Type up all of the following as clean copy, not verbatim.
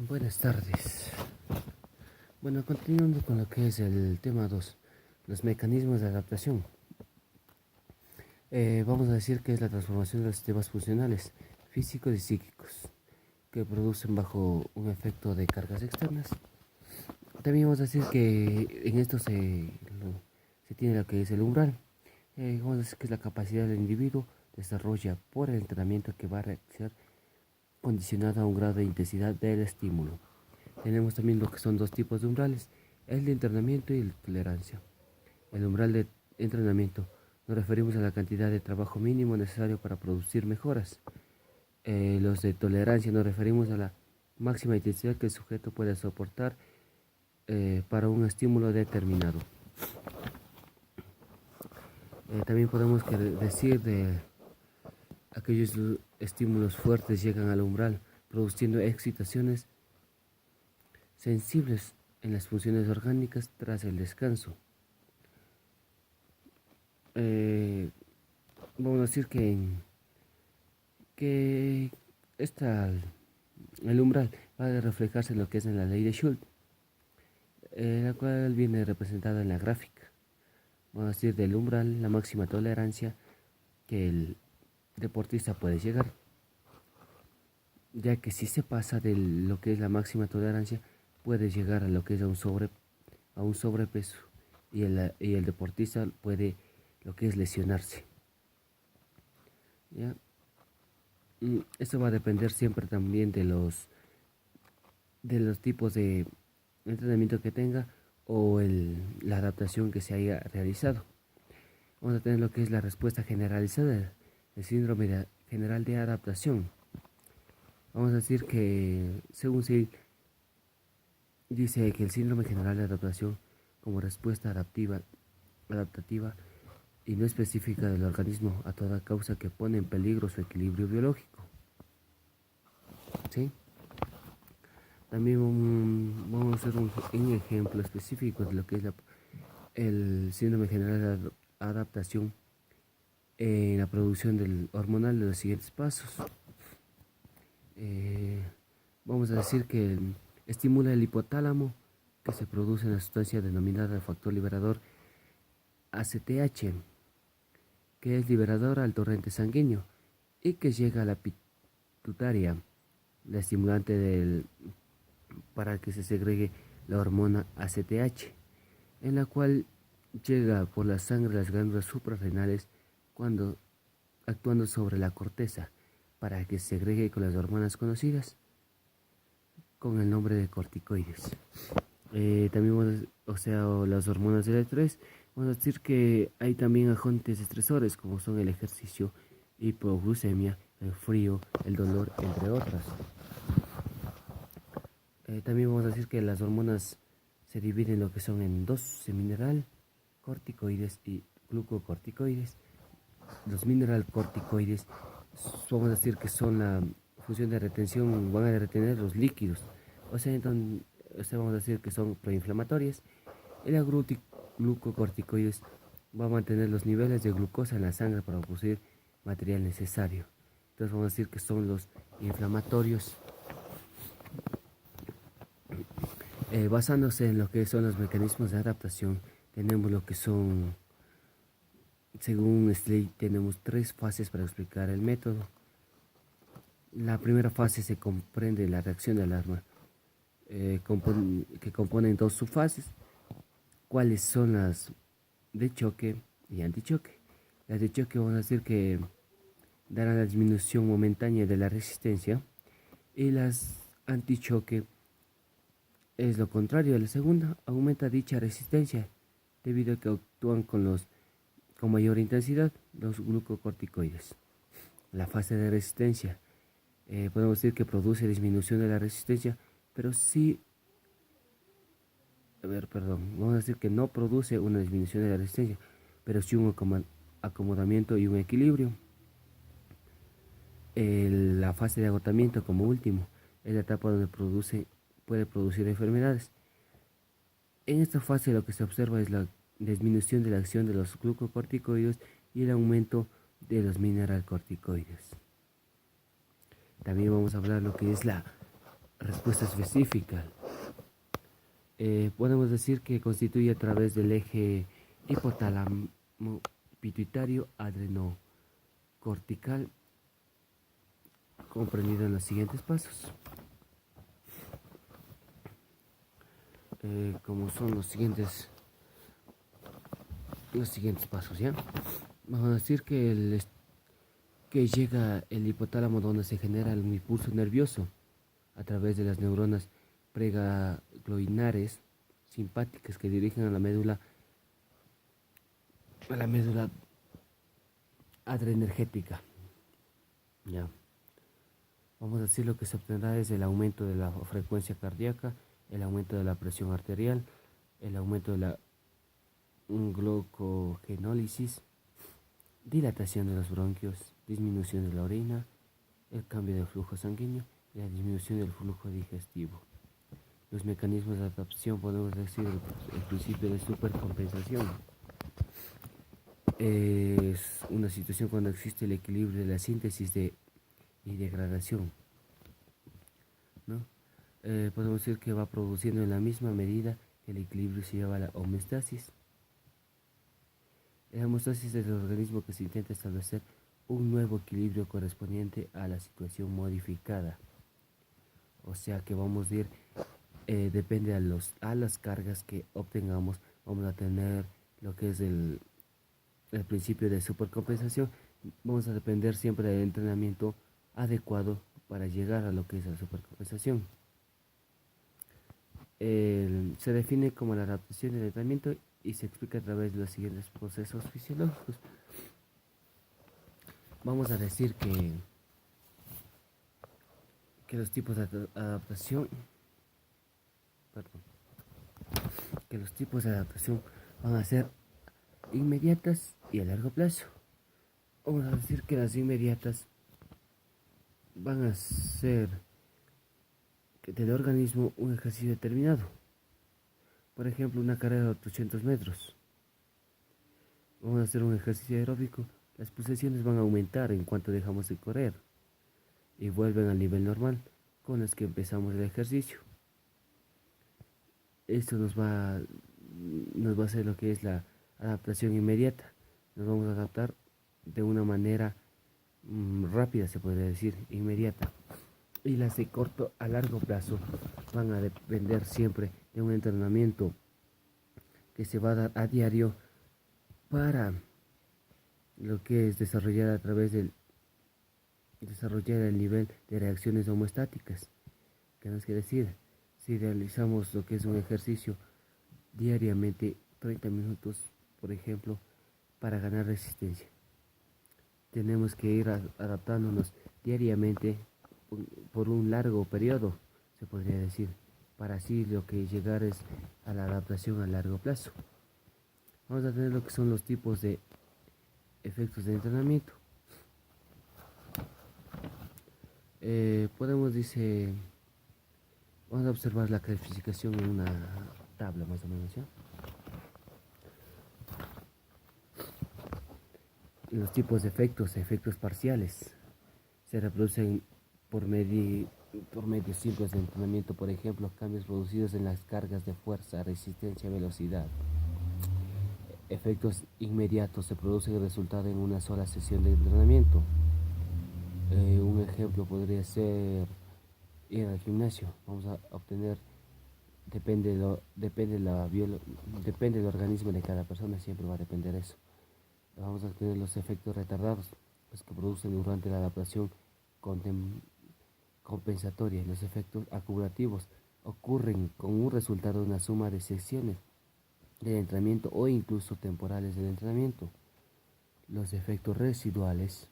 Buenas tardes. Bueno, continuando con lo que es el tema 2, los mecanismos de adaptación. Vamos a decir que es la transformación de los sistemas funcionales, físicos y psíquicos, que producen bajo un efecto de cargas externas. También vamos a decir que en esto se tiene lo que es el umbral. Vamos a decir que es la capacidad del individuo desarrolla por el entrenamiento que va a ser condicionada a un grado de intensidad del estímulo. Tenemos también lo que son dos tipos de umbrales, el de entrenamiento y el de tolerancia. El umbral de entrenamiento nos referimos a la cantidad de trabajo mínimo necesario para producir mejoras. Los de tolerancia nos referimos a la máxima intensidad que el sujeto puede soportar para un estímulo determinado. También podemos decir de aquellos estímulos fuertes llegan al umbral, produciendo excitaciones sensibles en las funciones orgánicas tras el descanso. Vamos a decir que el umbral va a reflejarse en lo que es en la ley de Schultz, la cual viene representada en la gráfica. Vamos a decir del umbral, la máxima tolerancia que el deportista puede llegar, ya que si se pasa de lo que es la máxima tolerancia, puede llegar a lo que es a un sobrepeso y el deportista puede lo que es lesionarse. ¿Ya? Esto va a depender siempre también de los tipos de entrenamiento que tenga o la adaptación que se haya realizado. Vamos a tener lo que es la respuesta generalizada del síndrome general de adaptación. Vamos a decir que según se dice que el síndrome general de adaptación como respuesta adaptativa y no específica del organismo a toda causa que pone en peligro su equilibrio biológico. ¿Sí? También vamos a hacer un ejemplo específico de lo que es el síndrome general de adaptación en la producción del hormonal de los siguientes pasos. Vamos a decir que estimula el hipotálamo, que se produce una sustancia denominada factor liberador ACTH, que es liberador al torrente sanguíneo y que llega a la pituitaria, la estimulante para que se segregue la hormona ACTH, en la cual llega por la sangre a las glándulas suprarrenales cuando actuando sobre la corteza para que se segregue con las hormonas conocidas con el nombre de corticoides. También las hormonas del estrés. Vamos a decir que hay también agentes estresores como son el ejercicio, hipoglucemia, el frío, el dolor, entre otras. También vamos a decir que las hormonas se dividen en lo que son en dos, semineral corticoides y glucocorticoides. Los mineral corticoides vamos a decir que son la función de retención, van a retener los líquidos, entonces vamos a decir que son proinflamatorias. El glucocorticoides va a mantener los niveles de glucosa en la sangre para producir material necesario. Entonces vamos a decir que son los inflamatorios. Basándose en lo que son los mecanismos de adaptación, tenemos lo que son, según Slade, tenemos tres fases para explicar el método. La primera fase se comprende la reacción de alarma, que componen dos subfases, cuáles son las de choque y antichoque. Las de choque vamos a decir que darán la disminución momentánea de la resistencia, y las antichoque es lo contrario de la segunda, aumenta dicha resistencia debido a que actúan con mayor intensidad los glucocorticoides. La fase de resistencia, podemos decir que produce disminución de la resistencia, pero sí, vamos a decir que no produce una disminución de la resistencia, pero sí un acomodamiento y un equilibrio. La fase de agotamiento, como último, es la etapa donde puede producir enfermedades. En esta fase lo que se observa es la disminución de la acción de los glucocorticoides y el aumento de los mineralcorticoides. También vamos a hablar lo que es la respuesta específica. Podemos decir que constituye a través del eje hipotálamo pituitario adrenocortical, comprendido en los siguientes pasos, como son los siguientes pasos, ¿ya? Vamos a decir que llega el hipotálamo, donde se genera el impulso nervioso a través de las neuronas preganglionares simpáticas que dirigen a la médula adrenergética. Ya. Vamos a decir, lo que se obtendrá es el aumento de la frecuencia cardíaca, el aumento de la presión arterial, el aumento de la glucogenólisis, dilatación de los bronquios, disminución de la orina, el cambio de flujo sanguíneo y la disminución del flujo digestivo. Los mecanismos de adaptación, podemos decir el principio de supercompensación. Es una situación cuando existe el equilibrio de la síntesis y degradación, ¿no? Podemos decir que va produciendo en la misma medida que el equilibrio se lleva a la homeostasis. La homeostasis es el organismo que se intenta establecer un nuevo equilibrio correspondiente a la situación modificada. O sea que vamos a ir, depende a las cargas que obtengamos, vamos a tener lo que es el principio de supercompensación. Vamos a depender siempre del entrenamiento adecuado para llegar a lo que es la supercompensación. Se define como la adaptación del entrenamiento y se explica a través de los siguientes procesos fisiológicos. Vamos a decir que los tipos de adaptación, van a ser inmediatas y a largo plazo. Vamos a decir que las inmediatas van a ser del organismo un ejercicio determinado. Por ejemplo, una carrera de 800 metros. Vamos a hacer un ejercicio aeróbico. Las pulsaciones van a aumentar en cuanto dejamos de correr y vuelven al nivel normal con los que empezamos el ejercicio. Esto nos va a hacer lo que es la adaptación inmediata. Nos vamos a adaptar de una manera rápida, se podría decir, inmediata. Y las de corto a largo plazo van a depender siempre de un entrenamiento que se va a dar a diario para lo que es desarrollar a través del desarrollar el nivel de reacciones homeostáticas. ¿Qué nos quiere decir? Si realizamos lo que es un ejercicio diariamente, 30 minutos, por ejemplo, para ganar resistencia, tenemos que ir adaptándonos diariamente por un largo periodo, se podría decir, para así lo que llegar es a la adaptación a largo plazo. Vamos a tener lo que son los tipos de efectos de entrenamiento. Vamos a observar la clasificación en una tabla más o menos, ¿ya? Los tipos de efectos parciales, se reproducen por medios simples de entrenamiento, por ejemplo, cambios producidos en las cargas de fuerza, resistencia, velocidad. Efectos inmediatos se producen el resultado en una sola sesión de entrenamiento. Un ejemplo podría ser ir al gimnasio. Vamos a obtener, depende del organismo de cada persona, siempre va a depender eso. Vamos a obtener los efectos retardados, los que producen durante la adaptación compensatoria. Los efectos acumulativos ocurren con un resultado de una suma de sesiones del entrenamiento o incluso temporales del entrenamiento. Los efectos residuales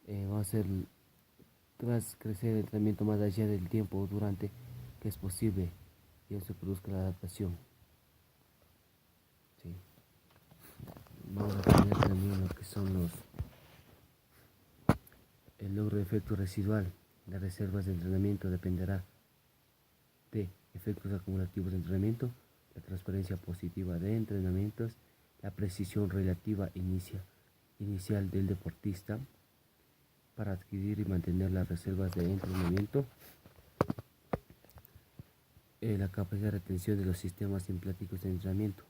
va a ser tras crecer el entrenamiento más allá del tiempo durante que es posible y eso produzca la adaptación. Sí. Vamos a tener también lo que son el logro de efecto residual. Las reservas de entrenamiento dependerá de efectos acumulativos de entrenamiento, la transferencia positiva de entrenamientos, la precisión relativa inicial del deportista para adquirir y mantener las reservas de entrenamiento, La capacidad de retención de los sistemas simpáticos de entrenamiento.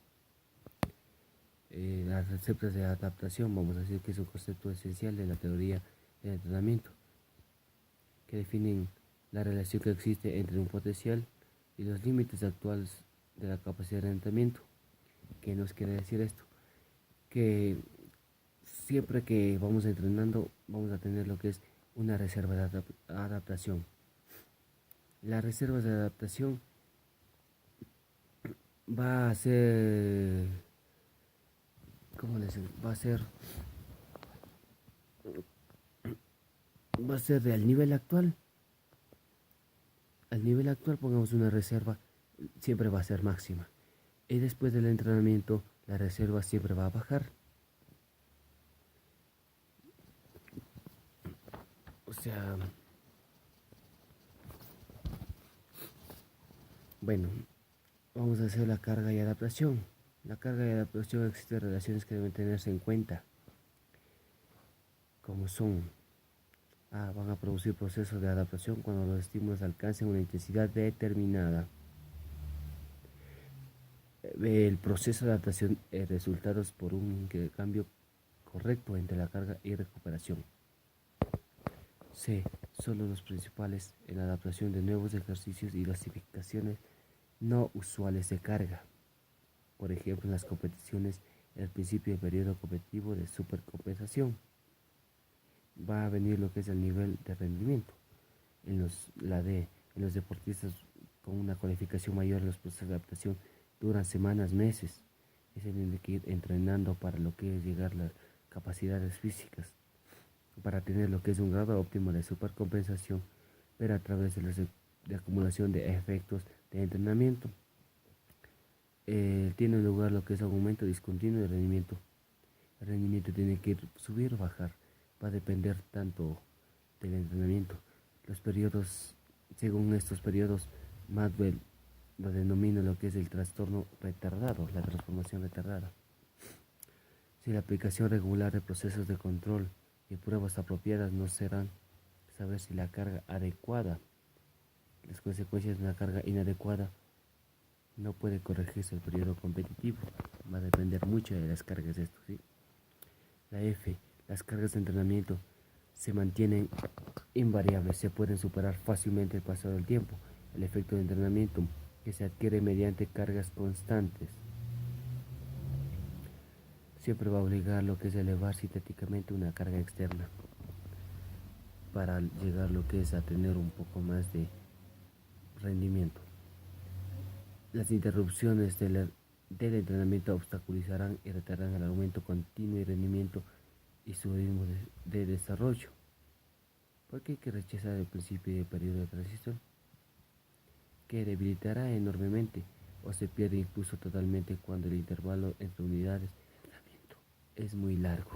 Las receptas de adaptación, vamos a decir que es un concepto esencial de la teoría del entrenamiento, que definen la relación que existe entre un potencial y los límites actuales de la capacidad de entrenamiento. ¿Qué nos quiere decir esto? Que siempre que vamos entrenando vamos a tener lo que es una reserva de adaptación. Las reservas de adaptación va a ser, ¿cómo les digo? Va a ser al nivel actual. Al nivel actual pongamos una reserva, siempre va a ser máxima. Y después del entrenamiento la reserva siempre va a bajar. O sea, bueno, vamos a hacer la carga y adaptación. La carga y adaptación existen relaciones que deben tenerse en cuenta, como son, van a producir procesos de adaptación cuando los estímulos alcancen una intensidad determinada. El proceso de adaptación resultados por un intercambio correcto entre la carga y recuperación. C. Solo los principales en la adaptación de nuevos ejercicios y clasificaciones no usuales de carga. Por ejemplo, en las competiciones, el principio del periodo competitivo de supercompensación. Va a venir lo que es el nivel de rendimiento. En los deportistas con una cualificación mayor, los procesos de adaptación duran semanas, meses. Es el tiene que ir entrenando para lo que es llegar a las capacidades físicas, para tener lo que es un grado óptimo de supercompensación, pero a través de acumulación de efectos de entrenamiento. Tiene lugar lo que es aumento discontinuo de rendimiento. El rendimiento tiene que subir o bajar, va a depender tanto del entrenamiento. Los periodos, según estos periodos, Maxwell lo denomina lo que es el trastorno retardado, la transformación retardada. Si la aplicación regular de procesos de control y pruebas apropiadas no serán saber si la carga adecuada, las consecuencias de una carga inadecuada no puede corregirse el periodo competitivo. Va a depender mucho de las cargas de esto, ¿sí? La F, las cargas de entrenamiento se mantienen invariables, se pueden superar fácilmente el paso del tiempo. El efecto de entrenamiento que se adquiere mediante cargas constantes siempre va a obligar lo que es elevar sintéticamente una carga externa para llegar lo que es a tener un poco más de rendimiento. Las interrupciones del entrenamiento obstaculizarán y retardarán el aumento continuo y rendimiento y su ritmo de desarrollo. Porque hay que rechazar el principio del periodo de transición, que debilitará enormemente o se pierde incluso totalmente cuando el intervalo entre unidades de entrenamiento es muy largo.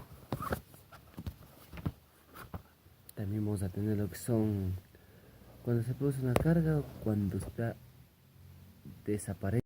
También vamos a tener lo que son cuando se produce una carga o cuando está desaparece.